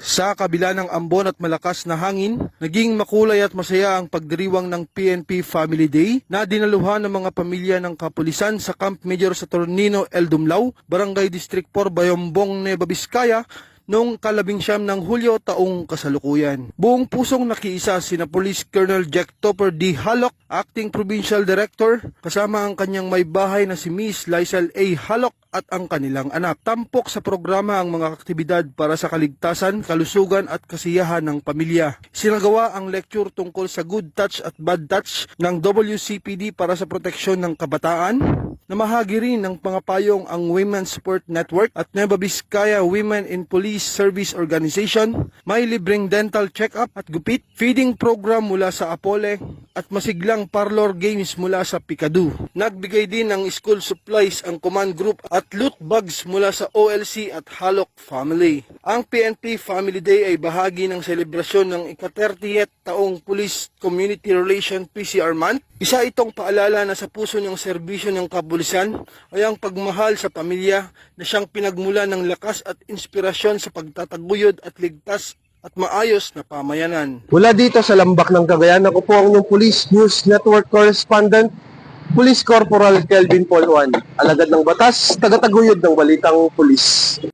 Sa kabila ng ambon at malakas na hangin, naging makulay at masaya ang pagdiriwang ng PNP Family Day na dinaluhan ng mga pamilya ng kapulisan sa Camp Major Saturnino El Dumlao, Barangay District 4, Bayombong, Nueva Vizcaya, noong 19 ng Hulyo taong kasalukuyan. Buong pusong nakiisa sina Police Colonel Jack Topper D. Halok, Acting Provincial Director, kasama ang kanyang may bahay na si Miss Lysel A. Halok at ang kanilang anak. Tampok sa programa ang mga aktibidad para sa kaligtasan, kalusugan at kasiyahan ng pamilya. Sinagawa ang lecture tungkol sa good touch at bad touch ng WCPD para sa proteksyon ng kabataan. Namahagi rin ng pangapayong ang Women's Support Network at Nueva Vizcaya Women in Police Service Organization. May libreng dental check-up at gupit, feeding program mula sa Apole at masiglang parlor games mula sa Pikadu. Nagbigay din ng school supplies ang command group at loot bags mula sa OLC at Halok Family. Ang PNP Family Day ay bahagi ng selebrasyon ng ika-30th taong Police Community Relation PCR Month. Isa itong paalala na sa puso ng serbisyo ng kapulisan ay ang pagmahal sa pamilya na siyang pinagmulan ng lakas at inspirasyon sa pagtataguyod at ligtas at maayos na pamayanan. Mula dito sa Lambak ng Cagayan, ako po ang inyong Police News Network Correspondent, Police Corporal Kelvin Polwan, alagad ng batas, tagataguyod ng balitang pulis.